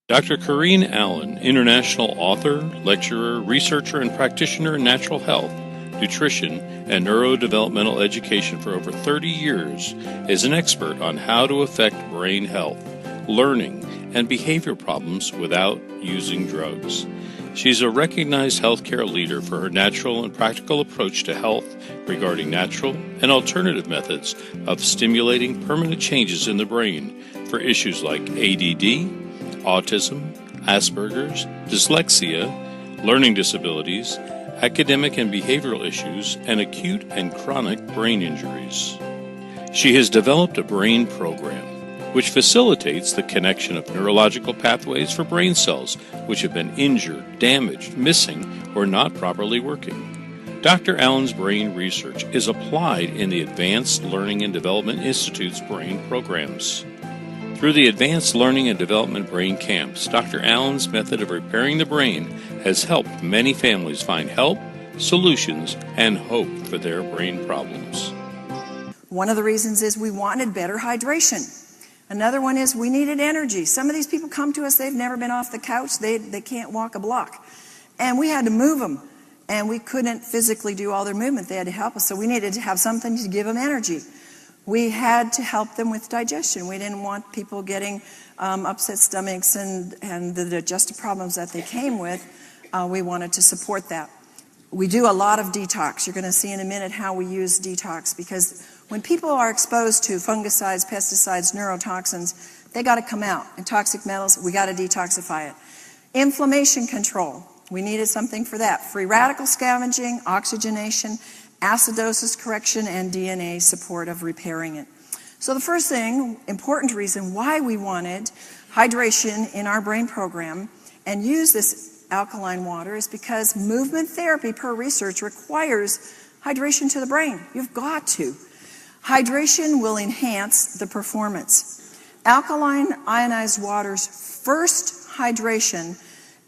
Dr. Corinne Allen, international author, lecturer, researcher, and practitioner in natural health, nutrition, and neurodevelopmental education for over 30 years, is an expert on how to affect brain health, learning, and behavior problems without using drugs. She's a recognized healthcare leader for her natural and practical approach to health regarding natural and alternative methods of stimulating permanent changes in the brain for issues like ADD, autism, Asperger's, dyslexia, learning disabilities, academic and behavioral issues, and acute and chronic brain injuries. She has developed a brain program which facilitates the connection of neurological pathways for brain cells which have been injured, damaged, missing, or not properly working. Dr. Allen's brain research is applied in the Advanced Learning and Development Institute's brain programs. Through the Advanced Learning and Development Brain Camps, Dr. Allen's method of repairing the brain has helped many families find help, solutions, and hope for their brain problems. One of the reasons is we wanted better hydration. Another one is we needed energy. Some of these people come to us, they've never been off the couch, they can't walk a block. And we had to move them, and we couldn't physically do all their movement. They had to help us, so we needed to have something to give them energy. We had to help them with digestion. We didn't want people getting upset stomachs and the digestive problems that they came with. We wanted to support that. We do a lot of detox. You're going to see in a minute how we use detox, because when people are exposed to fungicides, pesticides, neurotoxins, they got to come out. And toxic metals, we got to detoxify it. Inflammation control, we needed something for that. Free radical scavenging, oxygenation, acidosis correction, and DNA support of repairing it. So the first thing, important reason why we wanted hydration in our brain program and use this alkaline water is because movement therapy, per research, requires hydration to the brain. You've got to. Hydration will enhance the performance. Alkaline ionized water's first hydration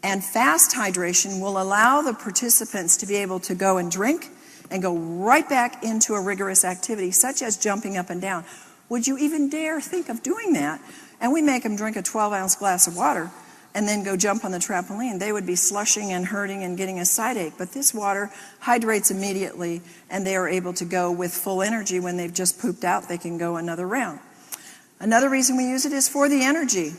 and fast hydration will allow the participants to be able to go and drink and go right back into a rigorous activity, such as jumping up and down. Would you even dare think of doing that? And we make them drink a 12-ounce glass of water and then go jump on the trampoline. They would be slushing and hurting and getting a side ache. But this water hydrates immediately, and they are able to go with full energy. When they've just pooped out, they can go another round. Another reason we use it is for the energy.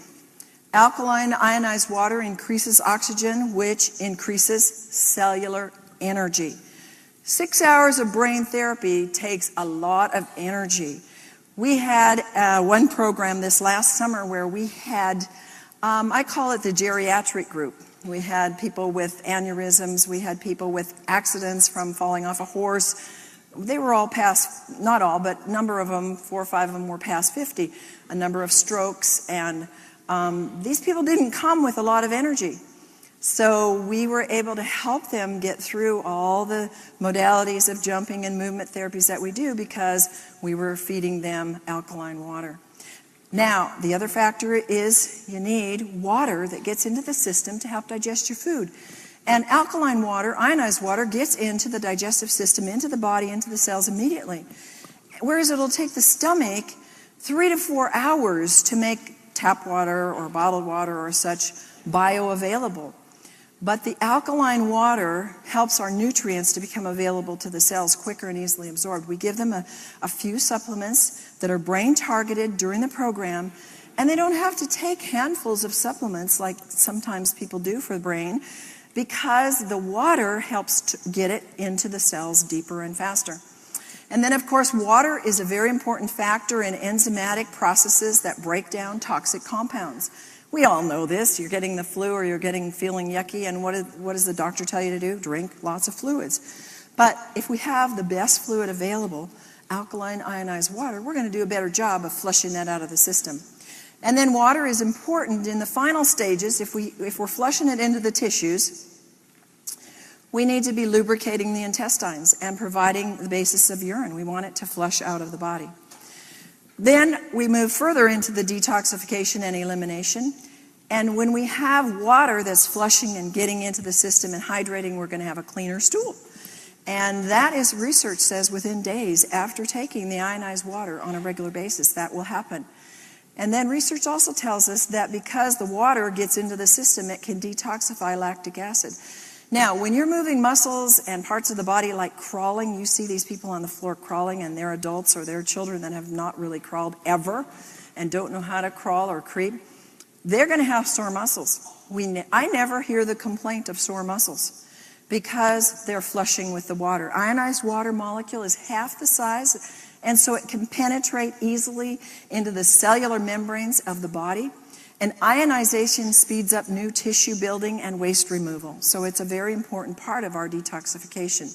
Alkaline ionized water increases oxygen, which increases cellular energy. 6 hours of brain therapy takes a lot of energy. We had one program this last summer where we had, I call it the geriatric group. We had people with aneurysms, we had people with accidents from falling off a horse. They were all past, not all, but a number of them, 4 or 5 of them were past 50. A number of strokes, and these people didn't come with a lot of energy. So we were able to help them get through all the modalities of jumping and movement therapies that we do because we were feeding them alkaline water. Now, the other factor is you need water that gets into the system to help digest your food. And alkaline water, ionized water, gets into the digestive system, into the body, into the cells immediately. Whereas it'll take the stomach 3 to 4 hours to make tap water or bottled water or such bioavailable. But the alkaline water helps our nutrients to become available to the cells quicker and easily absorbed. We give them a few supplements that are brain targeted during the program, and they don't have to take handfuls of supplements like sometimes people do for the brain, because the water helps to get it into the cells deeper and faster. And then, of course, water is a very important factor in enzymatic processes that break down toxic compounds. We all know this. You're getting the flu or you're feeling yucky, and what does the doctor tell you to do? Drink lots of fluids. But if we have the best fluid available, alkaline ionized water, we're going to do a better job of flushing that out of the system. And then water is important in the final stages. If we're flushing it into the tissues, we need to be lubricating the intestines and providing the basis of urine. We want it to flush out of the body. Then we move further into the detoxification and elimination. And when we have water that's flushing and getting into the system and hydrating, we're going to have a cleaner stool. And that is, research says, within days after taking the ionized water on a regular basis, that will happen. And then research also tells us that because the water gets into the system, it can detoxify lactic acid. Now, when you're moving muscles and parts of the body like crawling, you see these people on the floor crawling, and they're adults or they're children that have not really crawled ever and don't know how to crawl or creep, they're going to have sore muscles. I never hear the complaint of sore muscles because they're flushing with the water. Ionized water molecule is half the size, and so it can penetrate easily into the cellular membranes of the body. And ionization speeds up new tissue building and waste removal. So it's a very important part of our detoxification.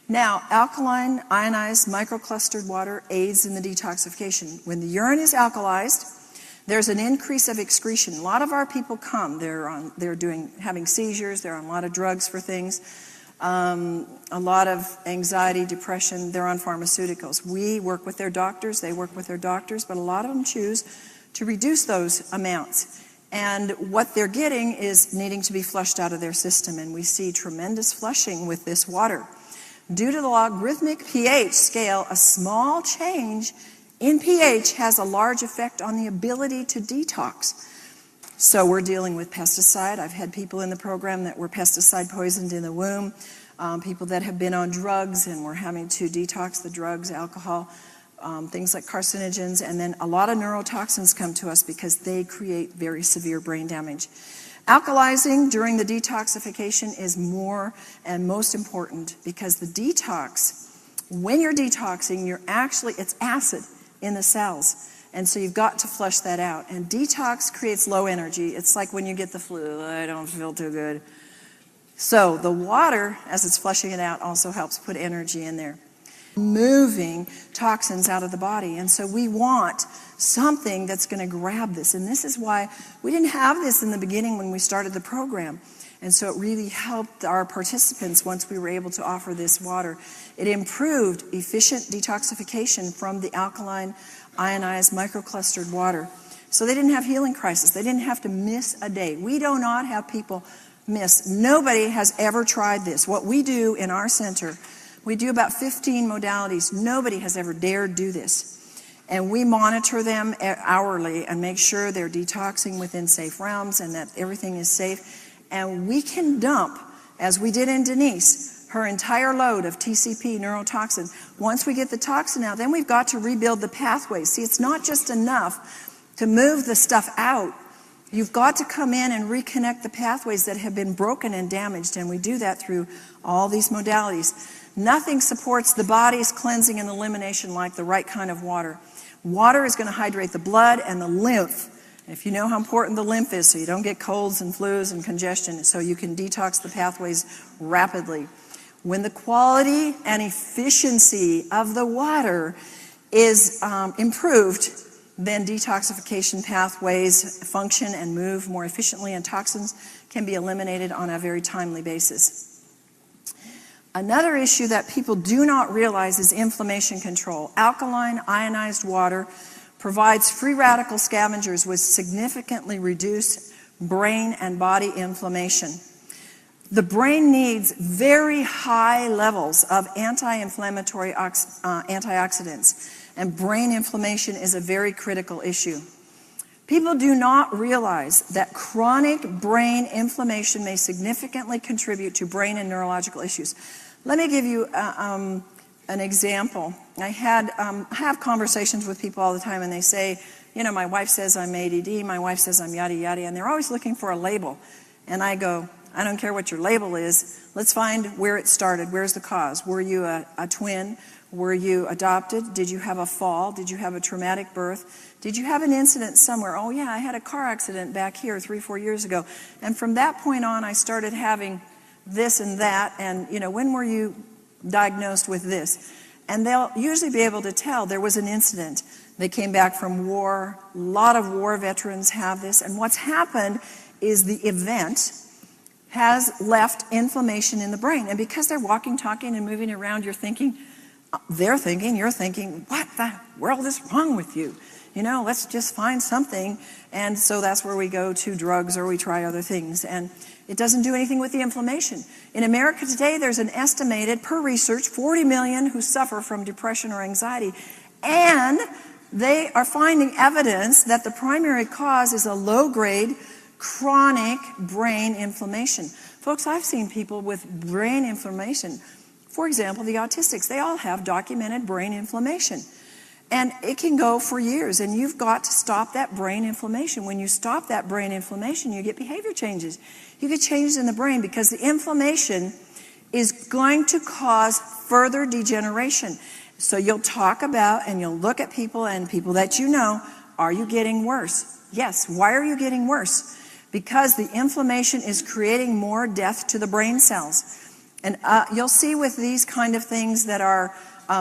Now, alkaline ionized microclustered water aids in the detoxification. When the urine is alkalized, there's an increase of excretion. A lot of our people come, having seizures, they're on a lot of drugs for things, a lot of anxiety, depression, they're on pharmaceuticals. We work with their doctors, they work with their doctors, but a lot of them choose to reduce those amounts. And what they're getting is needing to be flushed out of their system, and we see tremendous flushing with this water. Due to the logarithmic pH scale, a small change in pH has a large effect on the ability to detox. So we're dealing with pesticide. I've had people in the program that were pesticide poisoned in the womb, people that have been on drugs and we're having to detox the drugs, alcohol, things like carcinogens, and then a lot of neurotoxins come to us because they create very severe brain damage. Alkalizing during the detoxification is more and most important because the detox, when you're detoxing, it's acid in the cells. And so you've got to flush that out. And detox creates low energy. It's like when you get the flu, I don't feel too good. So the water, as it's flushing it out, also helps put energy in there, moving toxins out of the body. And so we want something that's going to grab this. And this is why we didn't have this in the beginning when we started the program. And so it really helped our participants once we were able to offer this water. It improved efficient detoxification from the alkaline ionized microclustered water. So they didn't have healing crisis. They didn't have to miss a day. We do not have people miss. Nobody has ever tried this. What we do in our center, we do about 15 modalities. Nobody has ever dared do this. And we monitor them hourly and make sure they're detoxing within safe realms and that everything is safe. And we can dump, as we did in Denise, her entire load of TCP, neurotoxin. Once we get the toxin out, then we've got to rebuild the pathways. See, it's not just enough to move the stuff out. You've got to come in and reconnect the pathways that have been broken and damaged, and we do that through all these modalities. Nothing supports the body's cleansing and elimination like the right kind of water. Water is going to hydrate the blood and the lymph. If you know how important the lymph is, so you don't get colds and flus and congestion, so you can detox the pathways rapidly. When the quality and efficiency of the water is improved, then detoxification pathways function and move more efficiently, and toxins can be eliminated on a very timely basis. Another issue that people do not realize is inflammation control. Alkaline ionized water provides free radical scavengers which significantly reduce brain and body inflammation. The brain needs very high levels of anti-inflammatory antioxidants, and brain inflammation is a very critical issue. People do not realize that chronic brain inflammation may significantly contribute to brain and neurological issues. Let me give you an example. I have conversations with people all the time, and they say, you know, my wife says I'm ADD, my wife says I'm yada yada, and they're always looking for a label. And I go, I don't care what your label is. Let's find where it started. Where's the cause? Were you a twin? Were you adopted? Did you have a fall? Did you have a traumatic birth? Did you have an incident somewhere? Oh yeah, I had a car accident back here 3-4 years ago. And from that point on, I started having this and that. And, you know, when were you diagnosed with this? And they'll usually be able to tell there was an incident. They came back from war. A lot of war veterans have this. And what's happened is the event has left inflammation in the brain. And because they're walking, talking, and moving around, you're thinking, what the world is wrong with you? You know, let's just find something. And so that's where we go to drugs or we try other things. And it doesn't do anything with the inflammation. In America today, there's an estimated, per research, 40 million who suffer from depression or anxiety. And they are finding evidence that the primary cause is a low-grade chronic brain inflammation. Folks, I've seen people with brain inflammation. For example, the autistics, they all have documented brain inflammation. And it can go for years, and you've got to stop that brain inflammation. When you stop that brain inflammation, you get behavior changes. You get changes in the brain because the inflammation is going to cause further degeneration. So you'll talk about and you'll look at people and people that you know, are you getting worse? Yes. Why are you getting worse? Because the inflammation is creating more death to the brain cells. And you'll see with these kind of things that are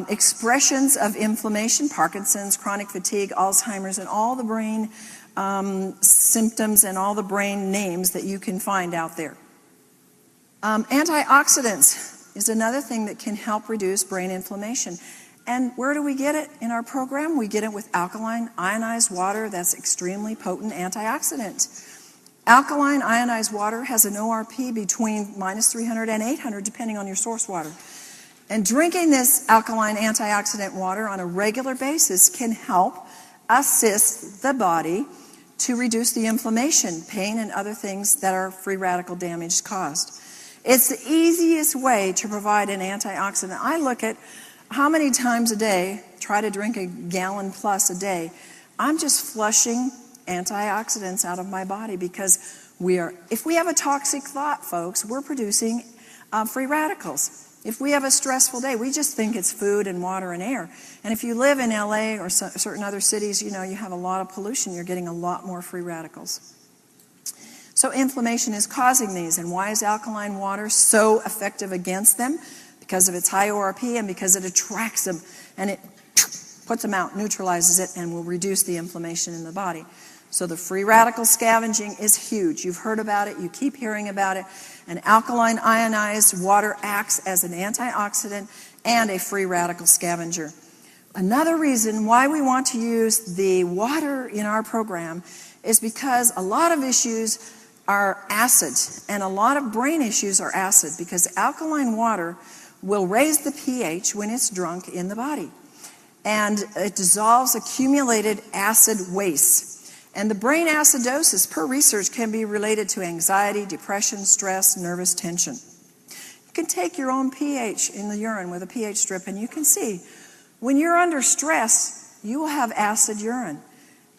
expressions of inflammation, Parkinson's, chronic fatigue, Alzheimer's, and all the brain symptoms and all the brain names that you can find out there. Antioxidants is another thing that can help reduce brain inflammation. And where do we get it in our program? We get it with alkaline ionized water. That's extremely potent antioxidant. Alkaline ionized water has an ORP between -300 and 800, depending on your source water. And drinking this alkaline antioxidant water on a regular basis can help assist the body to reduce the inflammation, pain, and other things that are free radical damage caused. It's the easiest way to provide an antioxidant. I look at how many times a day, try to drink a gallon plus a day. I'm just flushing antioxidants out of my body because if we have a toxic thought, folks, we're producing free radicals. If we have a stressful day, we just think it's food and water and air. And if you live in LA or certain other cities, you know, you have a lot of pollution, you're getting a lot more free radicals. So inflammation is causing these. And why is alkaline water so effective against them? Because of its high ORP and because it attracts them and it puts them out, neutralizes it, and will reduce the inflammation in the body. So the free radical scavenging is huge. You've heard about it. You keep hearing about it. And alkaline ionized water acts as an antioxidant and a free radical scavenger. Another reason why we want to use the water in our program is because a lot of issues are acid, and a lot of brain issues are acid because alkaline water will raise the pH when it's drunk in the body. And it dissolves accumulated acid waste. And the brain acidosis, per research, can be related to anxiety, depression, stress, nervous tension. You can take your own pH in the urine with a pH strip, and you can see when you're under stress, you will have acid urine.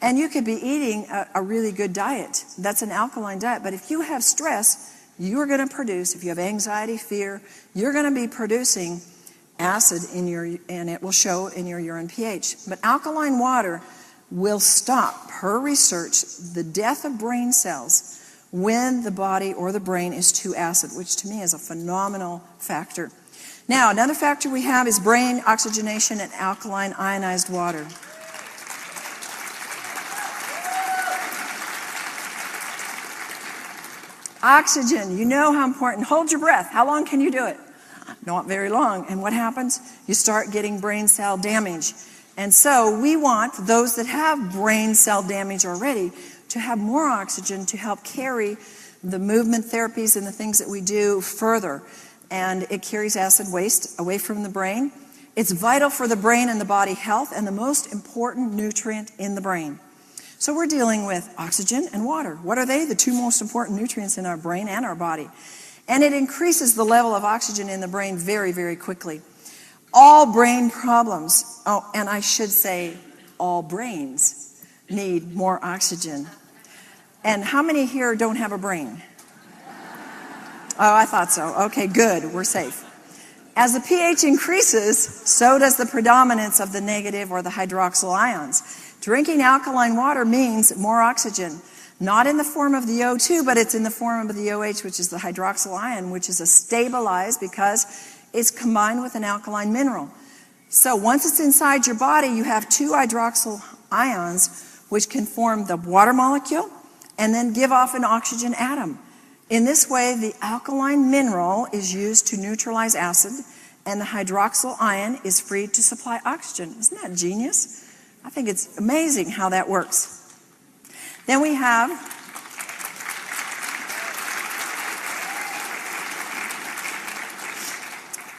And you could be eating a really good diet. That's an alkaline diet. But if you have stress, you're going to produce, if you have anxiety, fear, you're going to be producing acid and it will show in your urine pH. But alkaline water will stop, per research, the death of brain cells when the body or the brain is too acid, which to me is a phenomenal factor. Now, another factor we have is brain oxygenation and alkaline ionized water. Oxygen, you know how important. Hold your breath. How long can you do it? Not very long. And what happens? You start getting brain cell damage. And so we want those that have brain cell damage already to have more oxygen to help carry the movement therapies and the things that we do further. And it carries acid waste away from the brain. It's vital for the brain and the body health and the most important nutrient in the brain. So we're dealing with oxygen and water. What are they? The two most important nutrients in our brain and our body. And it increases the level of oxygen in the brain very, very quickly. All brain problems, and I should say all brains, need more oxygen. And how many here don't have a brain? Oh, I thought so. Okay, good. We're safe. As the pH increases, so does the predominance of the negative or the hydroxyl ions. Drinking alkaline water means more oxygen, not in the form of the O2, but it's in the form of the OH, which is the hydroxyl ion, which is stabilized because it's combined with an alkaline mineral. So once it's inside your body, you have two hydroxyl ions, which can form the water molecule and then give off an oxygen atom. In this way, the alkaline mineral is used to neutralize acid, and the hydroxyl ion is free to supply oxygen. Isn't that genius? I think it's amazing how that works. Then we have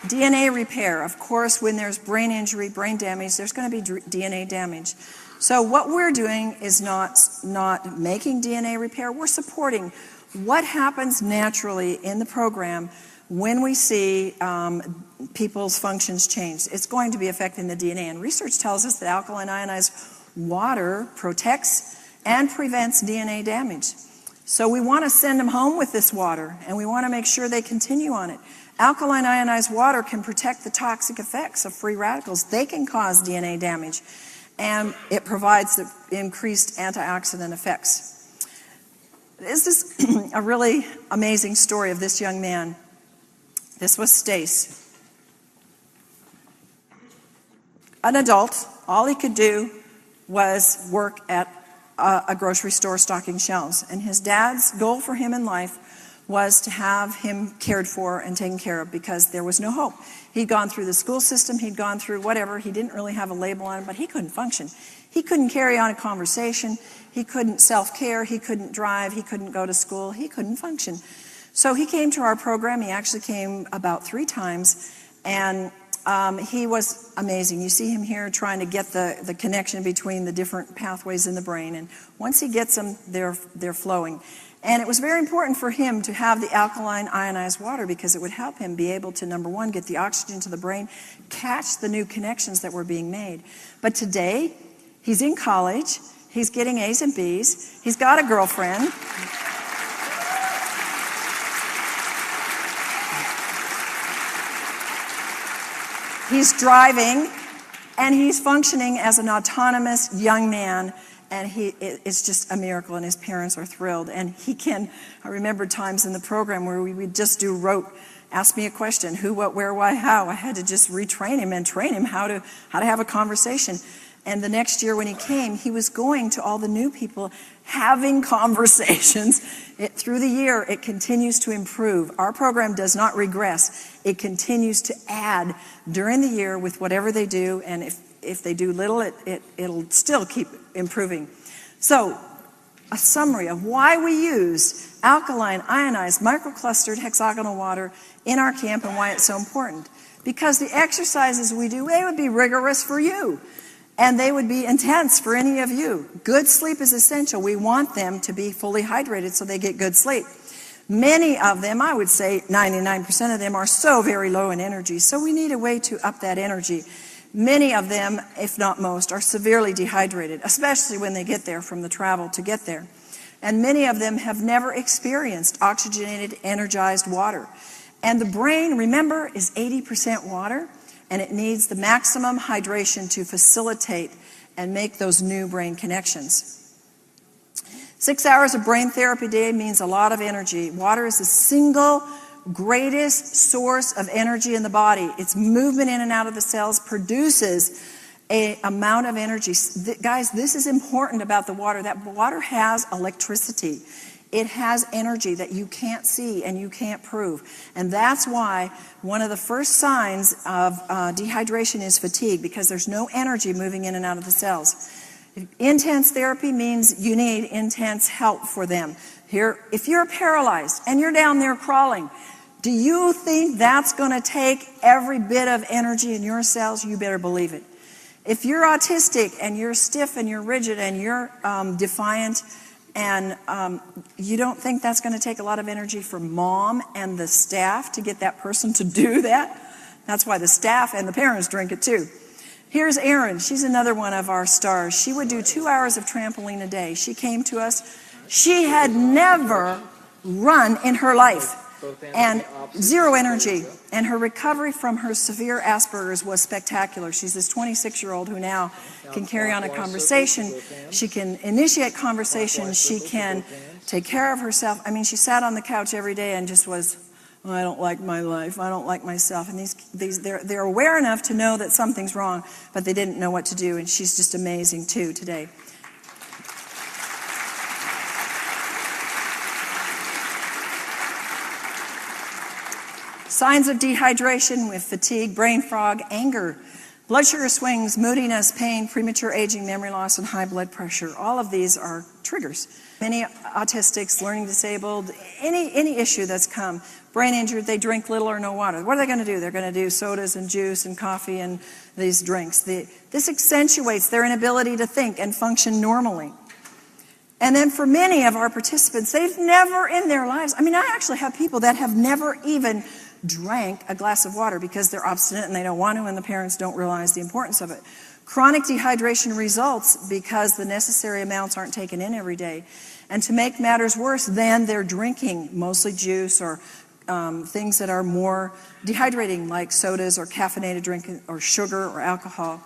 DNA repair. Of course, when there's brain injury, brain damage, there's going to be DNA damage. So what we're doing is not making DNA repair. We're supporting what happens naturally in the program when we see people's functions change. It's going to be affecting the DNA. And research tells us that alkaline ionized water protects and prevents DNA damage. So we want to send them home with this water, and we want to make sure they continue on it. Alkaline ionized water can protect the toxic effects of free radicals. They can cause DNA damage, and it provides the increased antioxidant effects. This is a really amazing story of this young man. This was Stace. An adult, all he could do was work at a grocery store stocking shelves. And his dad's goal for him in life was to have him cared for and taken care of, because there was no hope. He'd gone through the school system, he'd gone through whatever, he didn't really have a label on him, but he couldn't function. He couldn't carry on a conversation, he couldn't self-care, he couldn't drive, he couldn't go to school, he couldn't function. So he came to our program. He actually came about 3 times, and he was amazing. You see him here trying to get the connection between the different pathways in the brain, and once he gets them, they're flowing. And it was very important for him to have the alkaline ionized water, because it would help him be able to, number one, get the oxygen to the brain, catch the new connections that were being made. But today, he's in college, he's getting A's and B's, he's got a girlfriend. He's driving, and he's functioning as an autonomous young man, and it's just a miracle, and his parents are thrilled. And I remember times in the program where we would just do rote, ask me a question, who, what, where, why, how. I had to just retrain him and train him how to have a conversation. And the next year when he came, he was going to all the new people, having conversations. Through the year, it continues to improve. Our program does not regress. It continues to add during the year with whatever they do, and if they do little, it'll still keep improving. So, a summary of why we use alkaline ionized microclustered hexagonal water in our camp and why it's so important. Because the exercises we do, they would be rigorous for you. And they would be intense for any of you. Good sleep is essential. We want them to be fully hydrated so they get good sleep. Many of them, I would say 99% of them, are so very low in energy, so we need a way to up that energy. Many of them, if not most, are severely dehydrated, especially when they get there from the travel to get there. And many of them have never experienced oxygenated, energized water. And the brain, remember, is 80% water. And it needs the maximum hydration to facilitate and make those new brain connections. 6 hours of brain therapy a day means a lot of energy. Water is the single greatest source of energy in the body. Its movement in and out of the cells produces an amount of energy. Guys, this is important about the water. That water has electricity. It has energy that you can't see and you can't prove. And that's why one of the first signs of dehydration is fatigue, because there's no energy moving in and out of the cells. Intense therapy means you need intense help for them. Here, if you're paralyzed and you're down there crawling, do you think that's going to take every bit of energy in your cells? You better believe it. If you're autistic and you're stiff and you're rigid and you're defiant, and you don't think that's going to take a lot of energy for mom and the staff to get that person to do that? That's why the staff and the parents drink it too. Here's Erin. She's another one of our stars. She would do 2 hours of trampoline a day. She came to us. She had never run in her life, and zero energy. And her recovery from her severe Asperger's was spectacular. She's this 26-year-old who now can carry on a conversation. She can initiate conversation. She can take care of herself. I mean, she sat on the couch every day and just was, oh, I don't like my life. I don't like myself. And they're aware enough to know that something's wrong, but they didn't know what to do. And she's just amazing too today. Signs of dehydration with fatigue, brain fog, anger, blood sugar swings, moodiness, pain, premature aging, memory loss, and high blood pressure. All of these are triggers. Many autistics, learning disabled, any issue that's come, brain injured, they drink little or no water. What are they going to do? They're going to do sodas and juice and coffee and these drinks. This accentuates their inability to think and function normally. And then for many of our participants, they've never in their lives, I actually have people that have never even drank a glass of water because they're obstinate and they don't want to, and the parents don't realize the importance of it. Chronic dehydration results because the necessary amounts aren't taken in every day. And to make matters worse, then they're drinking mostly juice or things that are more dehydrating, like sodas or caffeinated drink or sugar or alcohol.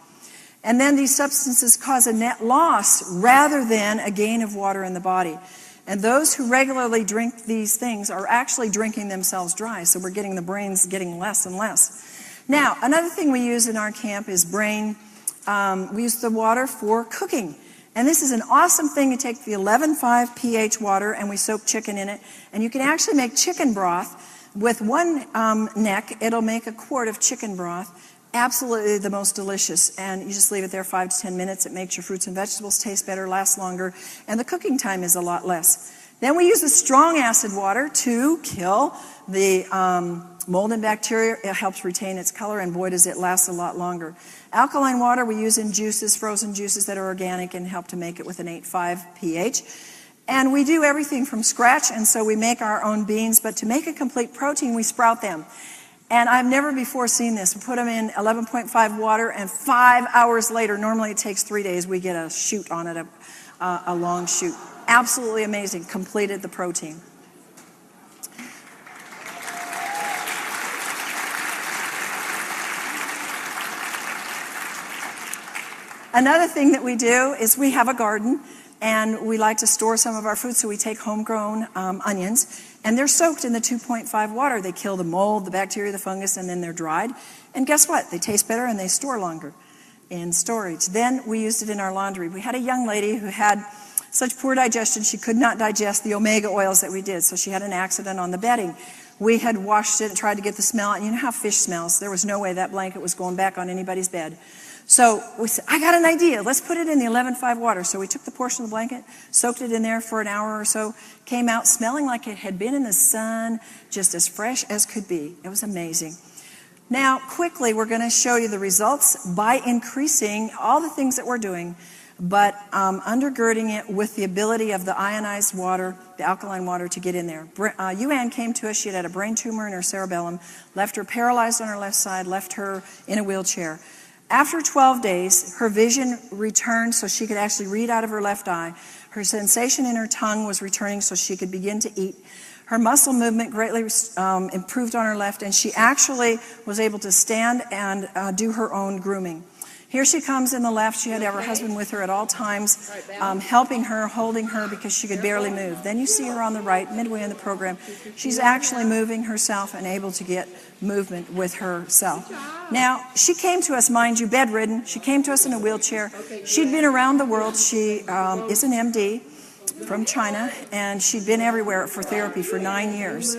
And then these substances cause a net loss rather than a gain of water in the body. And those who regularly drink these things are actually drinking themselves dry, so we're getting the brains getting less and less. Now, another thing we use in our camp is we use the water for cooking. And this is an awesome thing. You take the 11.5 pH water and we soak chicken in it. And you can actually make chicken broth. With one neck, it'll make a quart of chicken broth. Absolutely the most delicious. And you just leave it there 5 to 10 minutes. It makes your fruits and vegetables taste better, last longer. And the cooking time is a lot less. Then we use the strong acid water to kill the mold and bacteria. It helps retain its color, and boy, does it last a lot longer. Alkaline water we use in juices, frozen juices that are organic, and help to make it with an 8.5 pH. And we do everything from scratch, and so we make our own beans, but to make a complete protein, we sprout them. And I've never before seen this. We put them in 11.5 water, and 5 hours later, normally it takes 3 days, we get a shoot on it, a long shoot. Absolutely amazing. Completed the protein. Another thing that we do is we have a garden, and we like to store some of our food, so we take homegrown onions, and they're soaked in the 2.5 water. They kill the mold, the bacteria, the fungus, and then they're dried. And guess what? They taste better and they store longer in storage. Then we used it in our laundry. We had a young lady who had such poor digestion she could not digest the omega oils that we did, so she had an accident on the bedding. We had washed it and tried to get the smell out. You know how fish smells. There was no way that blanket was going back on anybody's bed. So we said, I got an idea. Let's put it in the 11.5 water. So we took the portion of the blanket, soaked it in there for an hour or so, came out smelling like it had been in the sun, just as fresh as could be. It was amazing. Now, quickly, we're going to show you the results by increasing all the things that we're doing, but undergirding it with the ability of the ionized water, the alkaline water, to get in there. Yuan came to us. She had a brain tumor in her cerebellum, left her paralyzed on her left side, left her in a wheelchair. After 12 days, her vision returned so she could actually read out of her left eye. Her sensation in her tongue was returning so she could begin to eat. Her muscle movement greatly improved on her left, and she actually was able to stand and do her own grooming. Here she comes in the left. She had to have her husband with her at all times, helping her, holding her, because she could barely move. Then you see her on the right, midway in the program. She's actually moving herself and able to get movement with herself. Now, she came to us, mind you, bedridden. She came to us in a wheelchair. She'd been around the world. She is an MD from China, and she'd been everywhere for therapy for 9 years.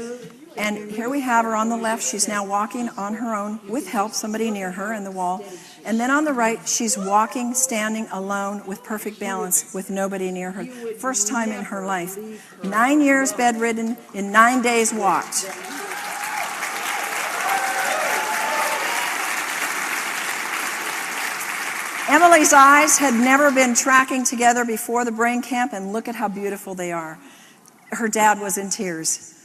And here we have her on the left. She's now walking on her own with help, somebody near her in the wall. And then on the right, she's walking, standing alone with perfect balance with nobody near her. First time in her life. 9 years bedridden, in 9 days walked. Emily's eyes had never been tracking together before the brain camp, and look at how beautiful they are. Her dad was in tears.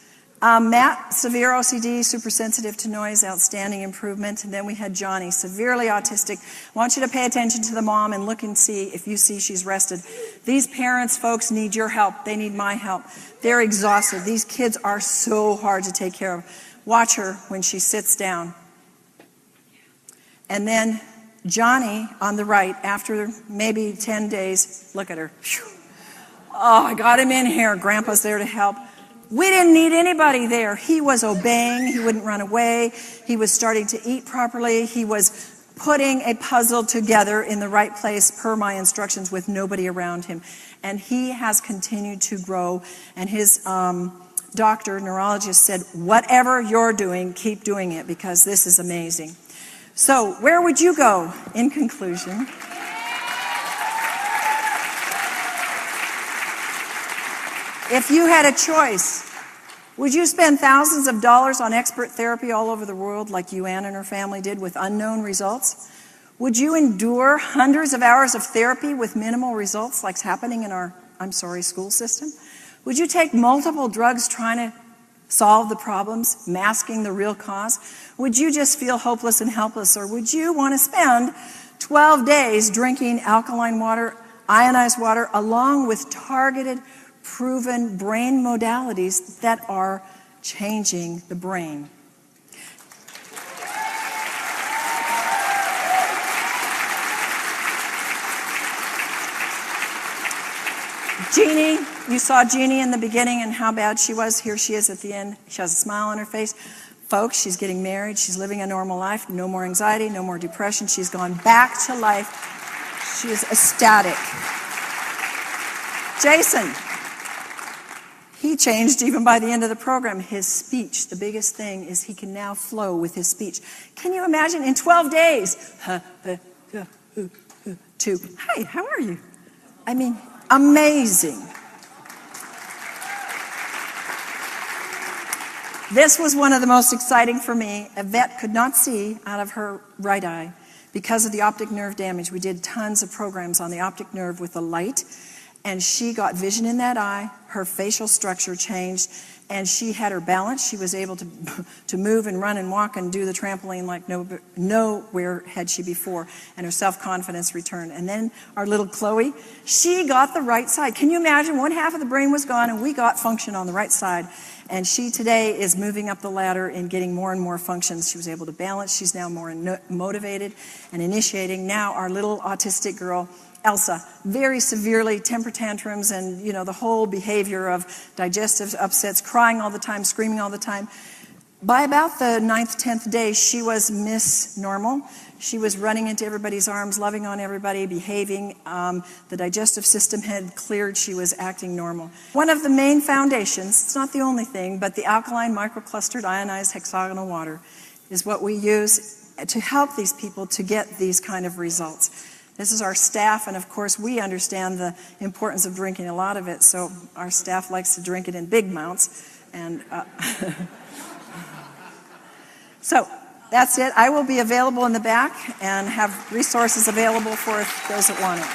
Matt, severe OCD, super sensitive to noise, outstanding improvement. And then we had Johnny, severely autistic. I want you to pay attention to the mom and look and see if you see she's rested. These parents, folks, need your help. They need my help. They're exhausted. These kids are so hard to take care of. Watch her when she sits down. And then Johnny on the right, after maybe 10 days, look at her. Oh, I got him in here. Grandpa's there to help. We didn't need anybody there. He was obeying. He wouldn't run away. He was starting to eat properly. He was putting a puzzle together in the right place per my instructions with nobody around him. And he has continued to grow. And his doctor, neurologist, said, whatever you're doing, keep doing it, because this is amazing. So where would you go in conclusion? If you had a choice, would you spend thousands of dollars on expert therapy all over the world like Ann and her family did with unknown results? Would you endure hundreds of hours of therapy with minimal results like's happening in our, school system? Would you take multiple drugs trying to solve the problems, masking the real cause? Would you just feel hopeless and helpless? Or would you want to spend 12 days drinking alkaline water, ionized water, along with targeted, proven brain modalities that are changing the brain? Jeannie, you saw Jeannie in the beginning and how bad she was. Here she is at the end. She has a smile on her face. Folks, she's getting married. She's living a normal life. No more anxiety, no more depression. She's gone back to life. She is ecstatic. Jason, he changed even by the end of the program. His speech, the biggest thing is he can now flow with his speech. Can you imagine in 12 days? To, hi, how are you? I mean, amazing. This was one of the most exciting for me. Yvette could not see out of her right eye because of the optic nerve damage. We did tons of programs on the optic nerve with the light, and she got vision in that eye. Her facial structure changed, and she had her balance. She was able to move and run and walk and do the trampoline like nowhere had she before, and her self-confidence returned. And then our little Chloe, she got the right side. Can you imagine? One half of the brain was gone, and we got function on the right side. And she today is moving up the ladder and getting more and more functions. She was able to balance. She's now more motivated and initiating. Now our little autistic girl, Elsa, very severely, temper tantrums and, the whole behavior of digestive upsets, crying all the time, screaming all the time. By about the 9th, 10th day, she was Miss Normal. She was running into everybody's arms, loving on everybody, behaving. The digestive system had cleared. She was acting normal. One of the main foundations, it's not the only thing, but the alkaline microclustered ionized hexagonal water is what we use to help these people to get these kind of results. This is our staff, and of course we understand the importance of drinking a lot of it, so our staff likes to drink it in big amounts. And so that's it. I will be available in the back and have resources available for those that want it.